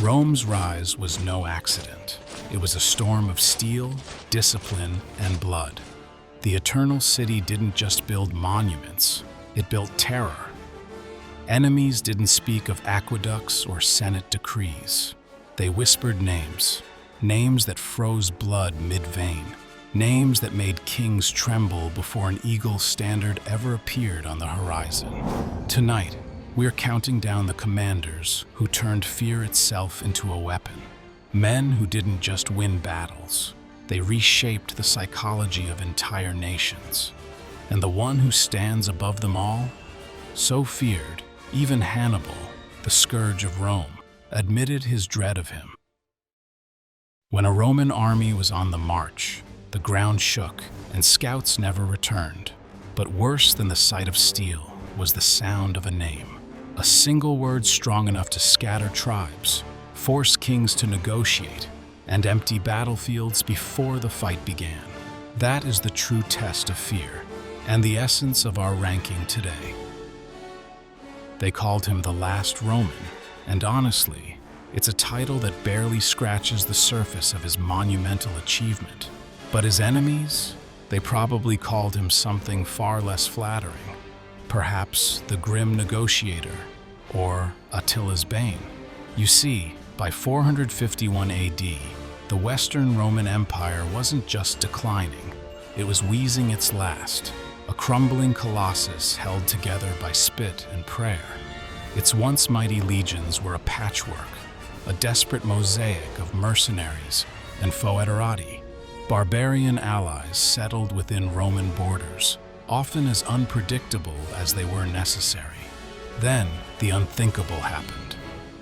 Rome's rise was no accident. It was a storm of steel, discipline, and blood. The Eternal City didn't just build monuments, it built terror. Enemies didn't speak of aqueducts or Senate decrees. They whispered names, names that froze blood mid-vein, names that made kings tremble before an eagle standard ever appeared on the horizon. Tonight, we're counting down the commanders who turned fear itself into a weapon. Men who didn't just win battles, they reshaped the psychology of entire nations. And the one who stands above them all, so feared, even Hannibal, the scourge of Rome, admitted his dread of him. When a Roman army was on the march, the ground shook and scouts never returned. But worse than the sight of steel was the sound of a name. A single word strong enough to scatter tribes, force kings to negotiate, and empty battlefields before the fight began. That is the true test of fear, and the essence of our ranking today. They called him the last Roman, and honestly, it's a title that barely scratches the surface of his monumental achievement. But his enemies, they probably called him something far less flattering. Perhaps the grim negotiator, or Attila's bane. You see, by 451 AD, the Western Roman Empire wasn't just declining, it was wheezing its last, a crumbling colossus held together by spit and prayer. Its once mighty legions were a patchwork, a desperate mosaic of mercenaries and foederati, barbarian allies settled within Roman borders, often as unpredictable as they were necessary. Then, the unthinkable happened.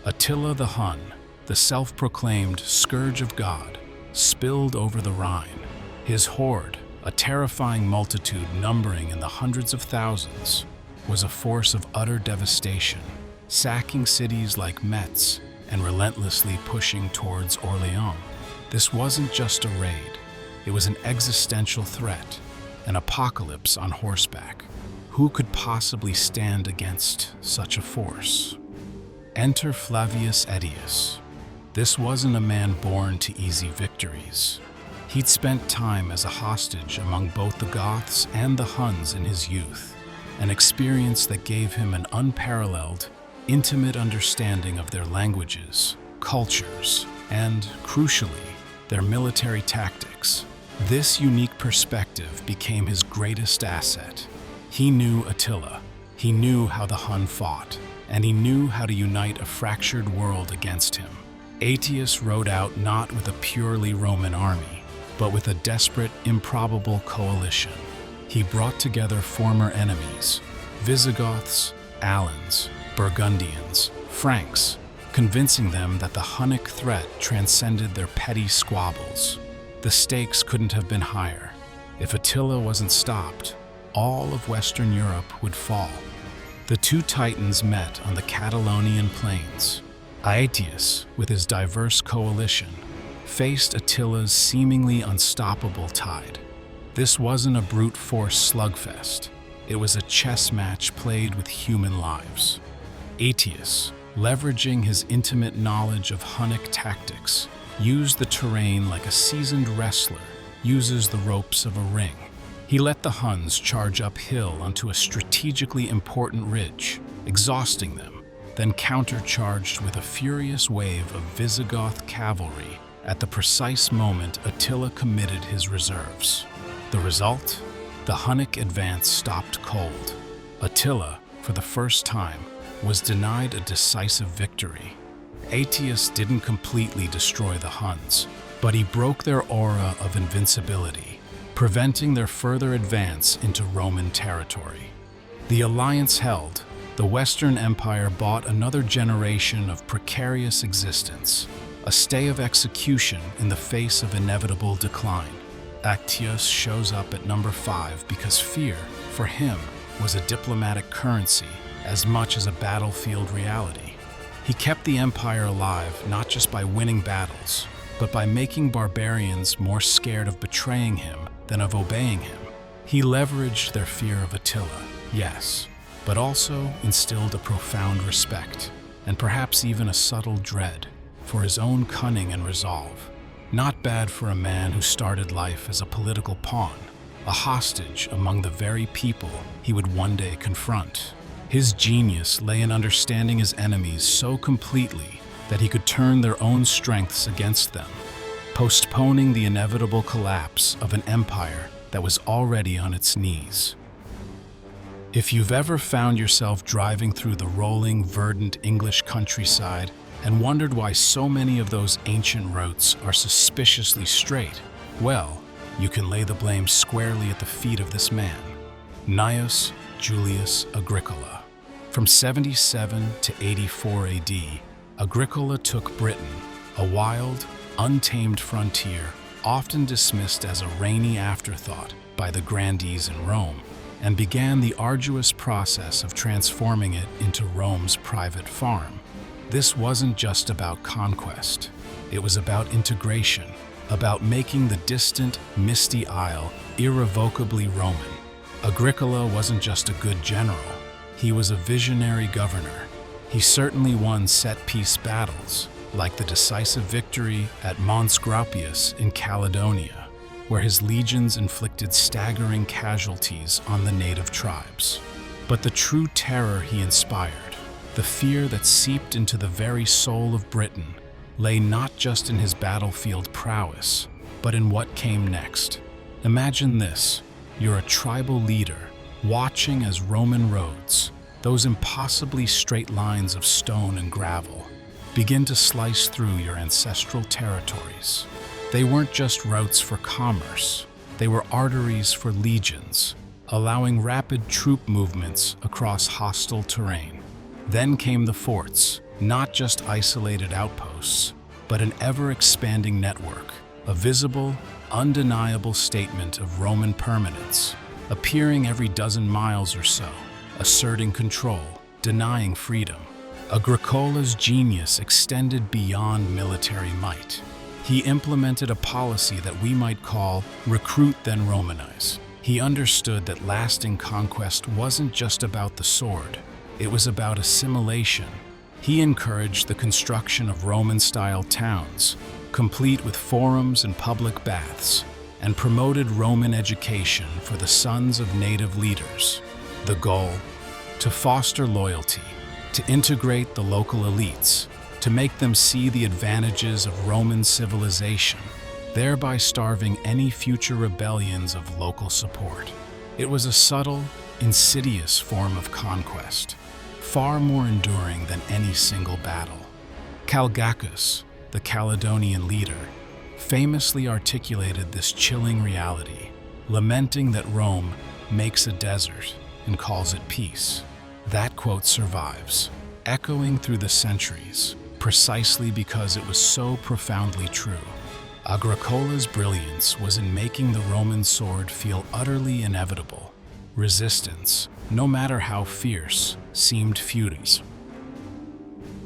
Attila the Hun, the self-proclaimed scourge of God, spilled over the Rhine. His horde, a terrifying multitude numbering in the hundreds of thousands, was a force of utter devastation, sacking cities like Metz and relentlessly pushing towards Orléans. This wasn't just a raid, it was an existential threat, an apocalypse on horseback. Who could possibly stand against such a force? Enter Flavius Aetius. This wasn't a man born to easy victories. He'd spent time as a hostage among both the Goths and the Huns in his youth, an experience that gave him an unparalleled, intimate understanding of their languages, cultures, and, crucially, their military tactics. This unique perspective became his greatest asset. He knew Attila, he knew how the Hun fought, and he knew how to unite a fractured world against him. Aetius rode out not with a purely Roman army, but with a desperate, improbable coalition. He brought together former enemies, Visigoths, Alans, Burgundians, Franks, convincing them that the Hunnic threat transcended their petty squabbles. The stakes couldn't have been higher. If Attila wasn't stopped, all of Western Europe would fall. The two titans met on the Catalonian plains. Aetius, with his diverse coalition, faced Attila's seemingly unstoppable tide. This wasn't a brute force slugfest. It was a chess match played with human lives. Aetius, leveraging his intimate knowledge of Hunnic tactics, used the terrain like a seasoned wrestler uses the ropes of a ring. He let the Huns charge uphill onto a strategically important ridge, exhausting them, then countercharged with a furious wave of Visigoth cavalry at the precise moment Attila committed his reserves. The result? The Hunnic advance stopped cold. Attila, for the first time, was denied a decisive victory. Aetius didn't completely destroy the Huns, but he broke their aura of invincibility, preventing their further advance into Roman territory. The alliance held, the Western Empire bought another generation of precarious existence, a stay of execution in the face of inevitable decline. Aetius shows up at number 5 because fear, for him, was a diplomatic currency as much as a battlefield reality. He kept the empire alive not just by winning battles, but by making barbarians more scared of betraying him than of obeying him. He leveraged their fear of Attila, yes, but also instilled a profound respect, and perhaps even a subtle dread, for his own cunning and resolve. Not bad for a man who started life as a political pawn, a hostage among the very people he would one day confront. His genius lay in understanding his enemies so completely that he could turn their own strengths against them, postponing the inevitable collapse of an empire that was already on its knees. If you've ever found yourself driving through the rolling, verdant English countryside and wondered why so many of those ancient roads are suspiciously straight, well, you can lay the blame squarely at the feet of this man, Gnaeus Julius Agricola. From 77 to 84 AD, Agricola took Britain, a wild, untamed frontier often dismissed as a rainy afterthought by the grandees in Rome, and began the arduous process of transforming it into Rome's private farm. This wasn't just about conquest. It was about integration, about making the distant, misty isle irrevocably Roman. Agricola wasn't just a good general. He was a visionary governor. He certainly won set-piece battles, like the decisive victory at Mons Graupius in Caledonia, where his legions inflicted staggering casualties on the native tribes. But the true terror he inspired, the fear that seeped into the very soul of Britain, lay not just in his battlefield prowess, but in what came next. Imagine this: you're a tribal leader, watching as Roman roads, those impossibly straight lines of stone and gravel, begin to slice through your ancestral territories. They weren't just routes for commerce, they were arteries for legions, allowing rapid troop movements across hostile terrain. Then came the forts, not just isolated outposts, but an ever-expanding network, a visible, undeniable statement of Roman permanence, appearing every dozen miles or so, asserting control, denying freedom. Agricola's genius extended beyond military might. He implemented a policy that we might call recruit then Romanize. He understood that lasting conquest wasn't just about the sword, it was about assimilation. He encouraged the construction of Roman-style towns, complete with forums and public baths, and promoted Roman education for the sons of native leaders. The goal? To foster loyalty, to integrate the local elites, to make them see the advantages of Roman civilization, thereby starving any future rebellions of local support. It was a subtle, insidious form of conquest, far more enduring than any single battle. Germanicus, the Caledonian leader, famously articulated this chilling reality, lamenting that Rome makes a desert and calls it peace. That quote survives, echoing through the centuries, precisely because it was so profoundly true. Agricola's brilliance was in making the Roman sword feel utterly inevitable. Resistance, no matter how fierce, seemed futile.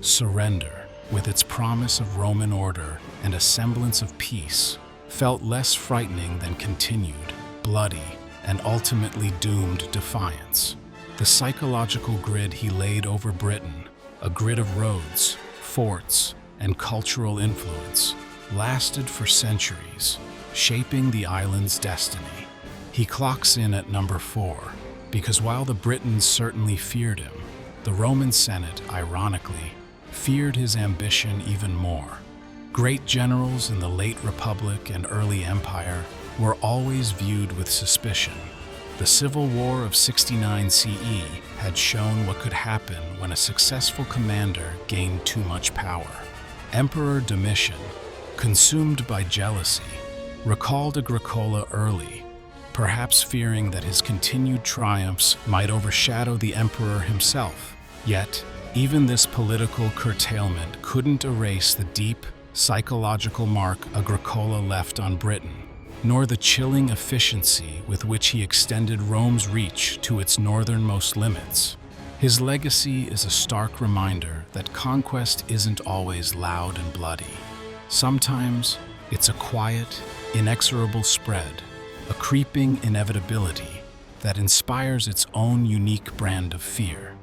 Surrender, with its promise of Roman order and a semblance of peace, felt less frightening than continued, bloody, and ultimately doomed defiance. The psychological grid he laid over Britain, a grid of roads, forts, and cultural influence, lasted for centuries, shaping the island's destiny. He clocks in at number 4, because while the Britons certainly feared him, the Roman Senate, ironically, feared his ambition even more. Great generals in the late Republic and early Empire were always viewed with suspicion. The Civil War of 69 CE had shown what could happen when a successful commander gained too much power. Emperor Domitian, consumed by jealousy, recalled Agricola early, perhaps fearing that his continued triumphs might overshadow the emperor himself. Yet, even this political curtailment couldn't erase the deep, psychological mark Agricola left on Britain, nor the chilling efficiency with which he extended Rome's reach to its northernmost limits. His legacy is a stark reminder that conquest isn't always loud and bloody. Sometimes, it's a quiet, inexorable spread, a creeping inevitability that inspires its own unique brand of fear.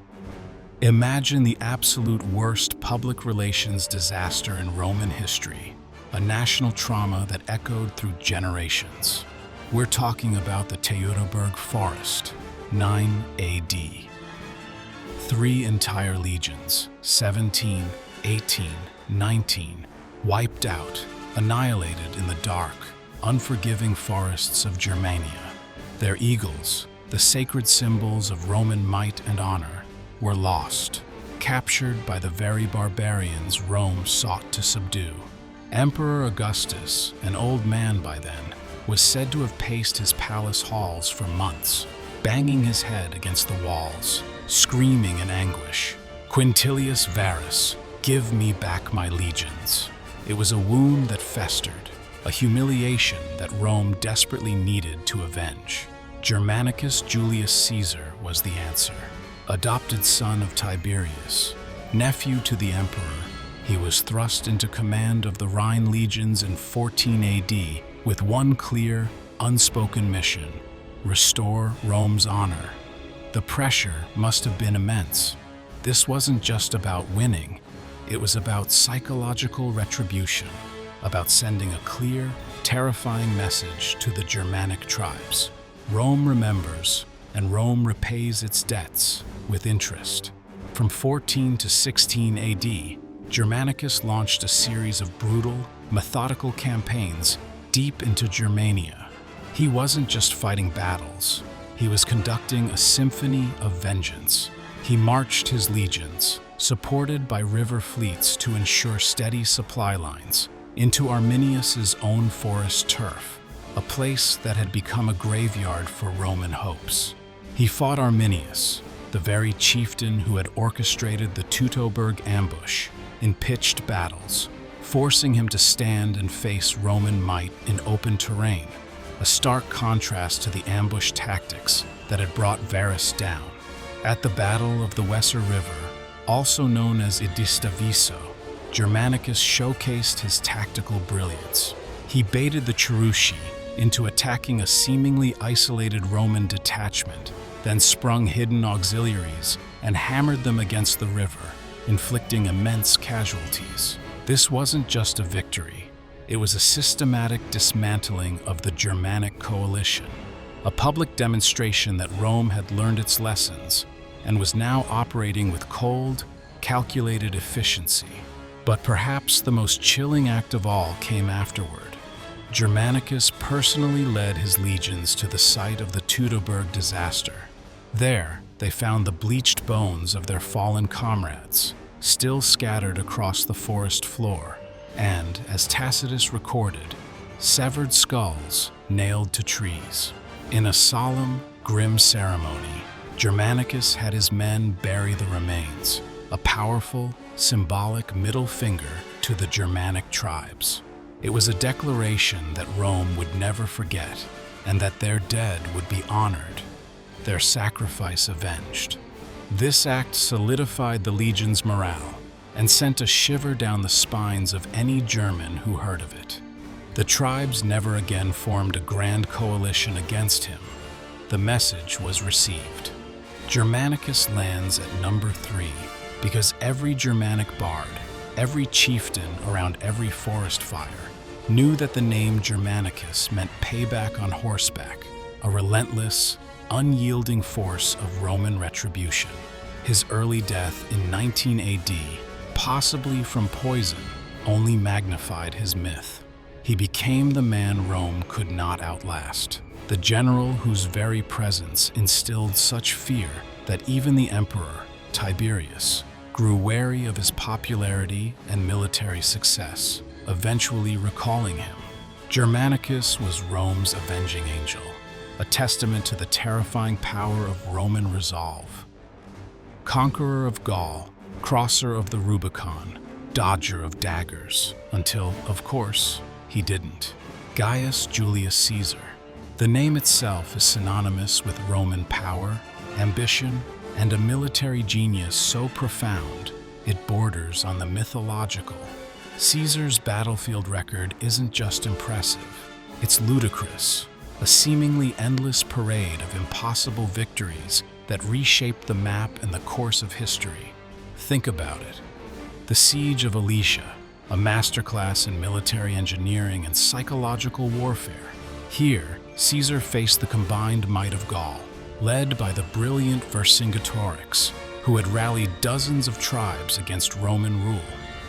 Imagine the absolute worst public relations disaster in Roman history, a national trauma that echoed through generations. We're talking about the Teutoburg Forest, 9 AD. 3 entire legions, 17, 18, 19, wiped out, annihilated in the dark, unforgiving forests of Germania. Their eagles, the sacred symbols of Roman might and honor, were lost, captured by the very barbarians Rome sought to subdue. Emperor Augustus, an old man by then, was said to have paced his palace halls for months, banging his head against the walls, screaming in anguish, "Quintilius Varus, give me back my legions." It was a wound that festered, a humiliation that Rome desperately needed to avenge. Germanicus Julius Caesar was the answer. Adopted son of Tiberius, nephew to the emperor, he was thrust into command of the Rhine legions in 14 AD with one clear, unspoken mission: restore Rome's honor. The pressure must have been immense. This wasn't just about winning, it was about psychological retribution, about sending a clear, terrifying message to the Germanic tribes. Rome remembers, and Rome repays its debts with interest. From 14 to 16 AD, Germanicus launched a series of brutal, methodical campaigns deep into Germania. He wasn't just fighting battles, he was conducting a symphony of vengeance. He marched his legions, supported by river fleets to ensure steady supply lines, into Arminius's own forest turf, a place that had become a graveyard for Roman hopes. He fought Arminius, the very chieftain who had orchestrated the Teutoburg ambush, in pitched battles, forcing him to stand and face Roman might in open terrain, a stark contrast to the ambush tactics that had brought Varus down. At the Battle of the Weser River, also known as Edistaviso, Germanicus showcased his tactical brilliance. He baited the Cherusci into attacking a seemingly isolated Roman detachment, then sprung hidden auxiliaries and hammered them against the river, inflicting immense casualties. This wasn't just a victory, it was a systematic dismantling of the Germanic coalition, a public demonstration that Rome had learned its lessons and was now operating with cold, calculated efficiency. But perhaps the most chilling act of all came afterward. Germanicus personally led his legions to the site of the Teutoburg disaster. There, they found the bleached bones of their fallen comrades, still scattered across the forest floor, and, as Tacitus recorded, severed skulls nailed to trees. In a solemn, grim ceremony, Germanicus had his men bury the remains, a powerful, symbolic middle finger to the Germanic tribes. It was a declaration that Rome would never forget, and that their dead would be honored, their sacrifice avenged. This act solidified the legion's morale and sent a shiver down the spines of any German who heard of it. The tribes never again formed a grand coalition against him. The message was received. Germanicus lands at number 3 because every Germanic bard, every chieftain around every forest fire, knew that the name Germanicus meant payback on horseback, a relentless, unyielding force of Roman retribution. His early death in 19 AD, possibly from poison, only magnified his myth. He became the man Rome could not outlast, the general whose very presence instilled such fear that even the emperor, Tiberius, grew wary of his popularity and military success, eventually recalling him. Germanicus was Rome's avenging angel, a testament to the terrifying power of Roman resolve. Conqueror of Gaul, crosser of the Rubicon, dodger of daggers, until, of course, he didn't. Gaius Julius Caesar. The name itself is synonymous with Roman power, ambition, and a military genius so profound it borders on the mythological. Caesar's battlefield record isn't just impressive, it's ludicrous, a seemingly endless parade of impossible victories that reshaped the map and the course of history. Think about it. The Siege of Alesia, a masterclass in military engineering and psychological warfare. Here, Caesar faced the combined might of Gaul, led by the brilliant Vercingetorix, who had rallied dozens of tribes against Roman rule.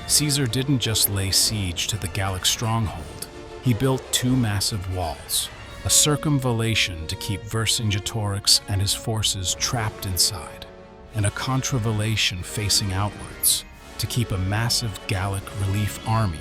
Caesar didn't just lay siege to the Gallic stronghold. He built two massive walls, a circumvallation to keep Vercingetorix and his forces trapped inside, and a contravallation facing outwards to keep a massive Gallic relief army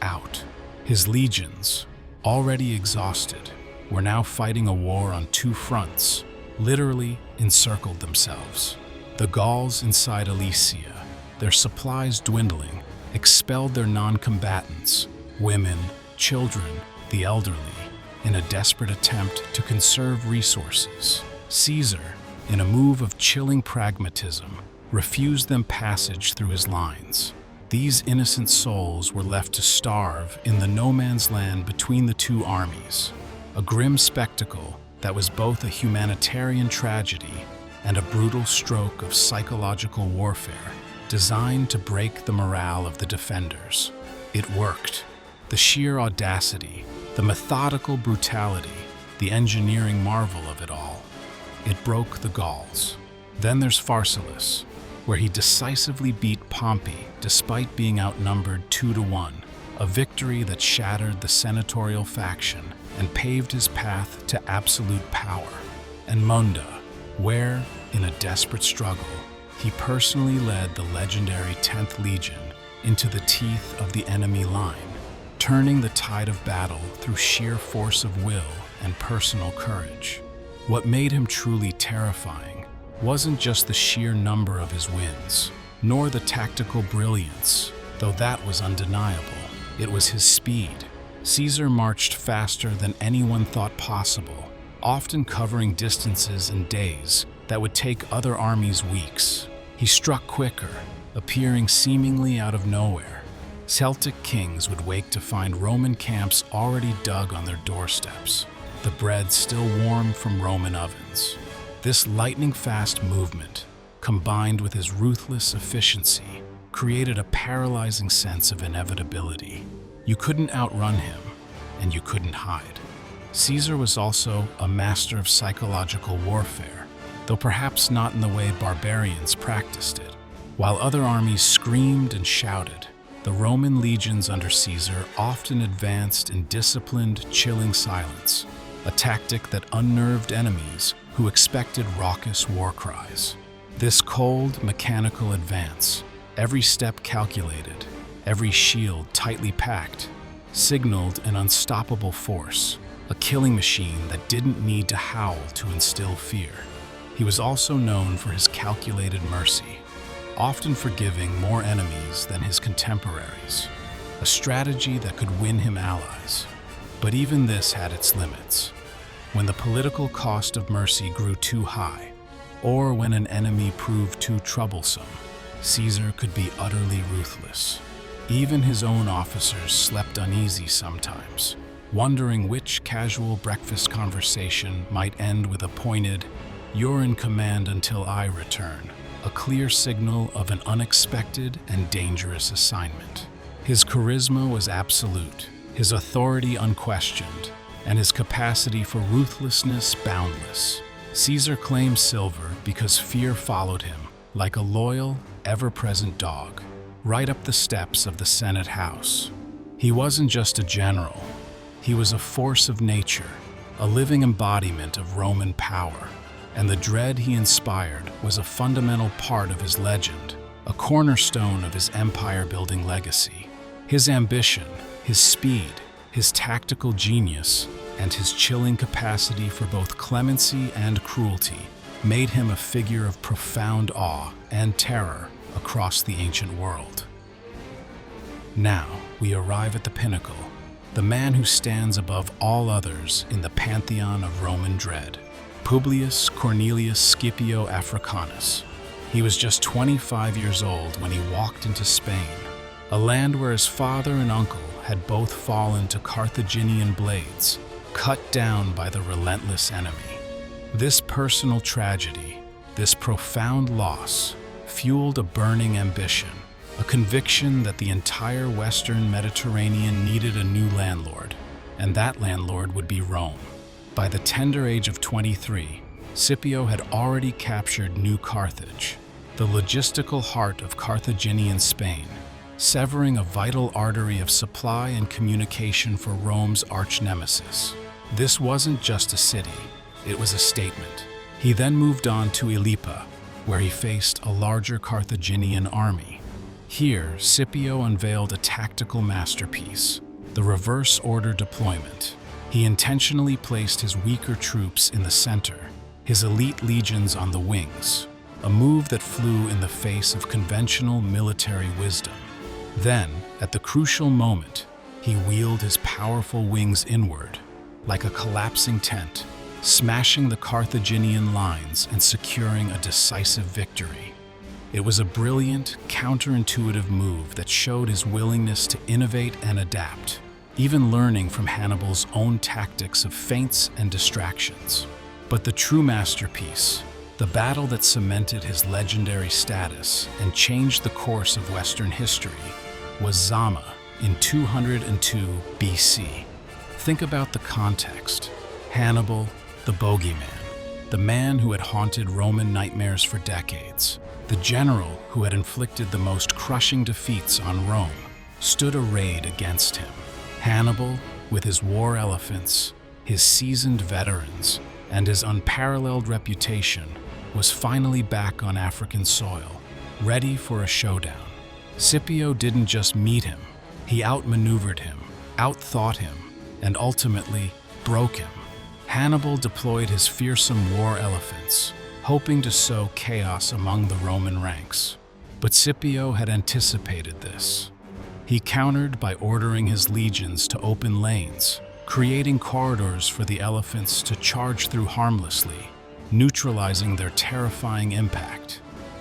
out. His legions, already exhausted, were now fighting a war on two fronts, literally encircled themselves. The Gauls inside Alesia, their supplies dwindling, expelled their non-combatants, women, children, the elderly, in a desperate attempt to conserve resources. Caesar, in a move of chilling pragmatism, refused them passage through his lines. These innocent souls were left to starve in the no-man's land between the two armies, a grim spectacle that was both a humanitarian tragedy and a brutal stroke of psychological warfare designed to break the morale of the defenders. It worked. The sheer audacity, the methodical brutality, the engineering marvel of it all. It broke the Gauls. Then there's Pharsalus, where he decisively beat Pompey despite being outnumbered 2-1, a victory that shattered the senatorial faction and paved his path to absolute power. And Munda, where, in a desperate struggle, he personally led the legendary 10th Legion into the teeth of the enemy line, turning the tide of battle through sheer force of will and personal courage. What made him truly terrifying wasn't just the sheer number of his wins, nor the tactical brilliance, though that was undeniable. It was his speed. Caesar marched faster than anyone thought possible, often covering distances in days that would take other armies weeks. He struck quicker, appearing seemingly out of nowhere. Celtic kings would wake to find Roman camps already dug on their doorsteps, the bread still warm from Roman ovens. This lightning-fast movement, combined with his ruthless efficiency, created a paralyzing sense of inevitability. You couldn't outrun him, and you couldn't hide. Caesar was also a master of psychological warfare, though perhaps not in the way barbarians practiced it. While other armies screamed and shouted, the Roman legions under Caesar often advanced in disciplined, chilling silence, a tactic that unnerved enemies who expected raucous war cries. This cold, mechanical advance, every step calculated, every shield tightly packed, signaled an unstoppable force, a killing machine that didn't need to howl to instill fear. He was also known for his calculated mercy, often forgiving more enemies than his contemporaries, a strategy that could win him allies. But even this had its limits. When the political cost of mercy grew too high, or when an enemy proved too troublesome, Caesar could be utterly ruthless. Even his own officers slept uneasy sometimes, wondering which casual breakfast conversation might end with a pointed, "You're in command until I return," a clear signal of an unexpected and dangerous assignment. His charisma was absolute, his authority unquestioned, and his capacity for ruthlessness boundless. Caesar claimed silver because fear followed him, like a loyal, ever-present dog, right up the steps of the Senate House. He wasn't just a general. He was a force of nature, a living embodiment of Roman power, and the dread he inspired was a fundamental part of his legend, a cornerstone of his empire-building legacy. His ambition, his speed, his tactical genius, and his chilling capacity for both clemency and cruelty made him a figure of profound awe and terror across the ancient world. Now we arrive at the pinnacle, the man who stands above all others in the pantheon of Roman dread, Publius Cornelius Scipio Africanus. He was just 25 years old when he walked into Spain, a land where his father and uncle had both fallen to Carthaginian blades, cut down by the relentless enemy. This personal tragedy, this profound loss, fueled a burning ambition, a conviction that the entire Western Mediterranean needed a new landlord, and that landlord would be Rome. By the tender age of 23, Scipio had already captured New Carthage, the logistical heart of Carthaginian Spain, severing a vital artery of supply and communication for Rome's arch-nemesis. This wasn't just a city, it was a statement. He then moved on to Ilipa, where he faced a larger Carthaginian army. Here, Scipio unveiled a tactical masterpiece, the reverse order deployment. He intentionally placed his weaker troops in the center, his elite legions on the wings, a move that flew in the face of conventional military wisdom. Then, at the crucial moment, he wheeled his powerful wings inward, like a collapsing tent, smashing the Carthaginian lines and securing a decisive victory. It was a brilliant, counterintuitive move that showed his willingness to innovate and adapt, even learning from Hannibal's own tactics of feints and distractions. But the true masterpiece, the battle that cemented his legendary status and changed the course of Western history, was Zama in 202 BC. Think about the context. Hannibal, the bogeyman, the man who had haunted Roman nightmares for decades, the general who had inflicted the most crushing defeats on Rome, stood arrayed against him. Hannibal, with his war elephants, his seasoned veterans, and his unparalleled reputation, was finally back on African soil, ready for a showdown. Scipio didn't just meet him, he outmaneuvered him, outthought him, and ultimately broke him. Hannibal deployed his fearsome war elephants, hoping to sow chaos among the Roman ranks. But Scipio had anticipated this. He countered by ordering his legions to open lanes, creating corridors for the elephants to charge through harmlessly, neutralizing their terrifying impact.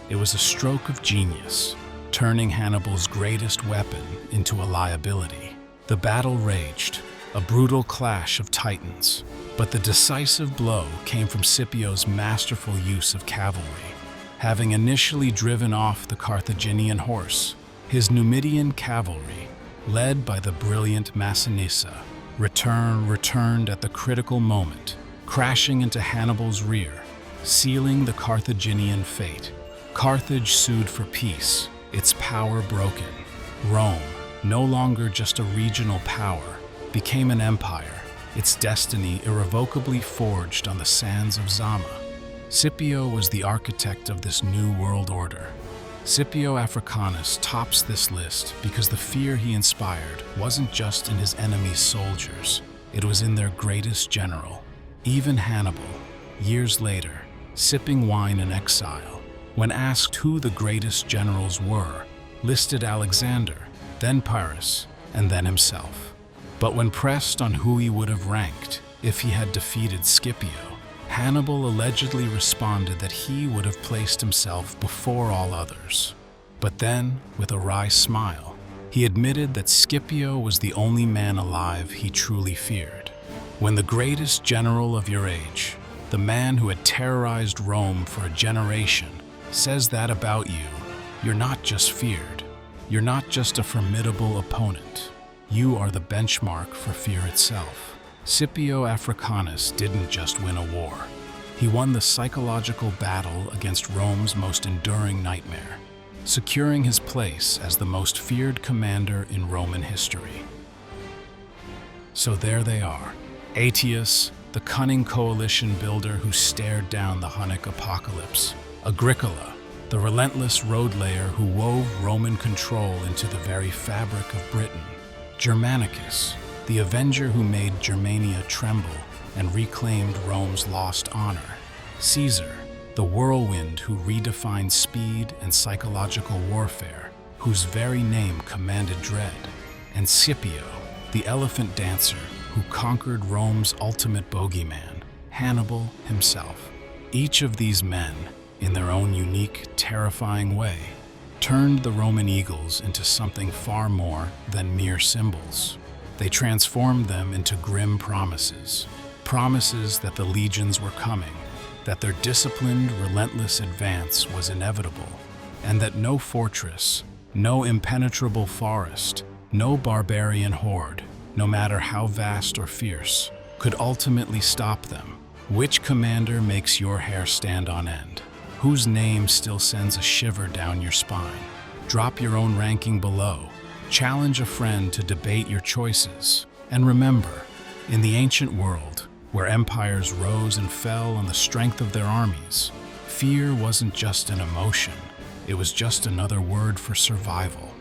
It was a stroke of genius, turning Hannibal's greatest weapon into a liability. The battle raged, a brutal clash of titans, but the decisive blow came from Scipio's masterful use of cavalry. Having initially driven off the Carthaginian horse, his Numidian cavalry, led by the brilliant Massinissa, returned at the critical moment, crashing into Hannibal's rear, sealing the Carthaginian fate. Carthage sued for peace, its power broken. Rome, no longer just a regional power, became an empire, its destiny irrevocably forged on the sands of Zama. Scipio was the architect of this new world order. Scipio Africanus tops this list because the fear he inspired wasn't just in his enemy's soldiers, it was in their greatest general. Even Hannibal, years later, sipping wine in exile, when asked who the greatest generals were, listed Alexander, then Pyrrhus, and then himself. But when pressed on who he would have ranked if he had defeated Scipio, Hannibal allegedly responded that he would have placed himself before all others. But then, with a wry smile, he admitted that Scipio was the only man alive he truly feared. When the greatest general of your age, the man who had terrorized Rome for a generation, says that about you, you're not just feared. You're not just a formidable opponent. You are the benchmark for fear itself. Scipio Africanus didn't just win a war. He won the psychological battle against Rome's most enduring nightmare, securing his place as the most feared commander in Roman history. So there they are. Aetius, the cunning coalition builder who stared down the Hunnic apocalypse. Agricola, the relentless road layer who wove Roman control into the very fabric of Britain. Germanicus, the avenger who made Germania tremble and reclaimed Rome's lost honor. Caesar, the whirlwind who redefined speed and psychological warfare, whose very name commanded dread. And Scipio, the elephant dancer who conquered Rome's ultimate bogeyman, Hannibal himself. Each of these men, in their own unique, terrifying way, turned the Roman eagles into something far more than mere symbols. They transformed them into grim promises, promises that the legions were coming, that their disciplined, relentless advance was inevitable. and that no fortress, no impenetrable forest, no barbarian horde, no matter how vast or fierce, could ultimately stop them. Which commander makes your hair stand on end? Whose name still sends a shiver down your spine? Drop your own ranking below. Challenge a friend to debate your choices. And remember, in the ancient world, where empires rose and fell on the strength of their armies, fear wasn't just an emotion, it was just another word for survival.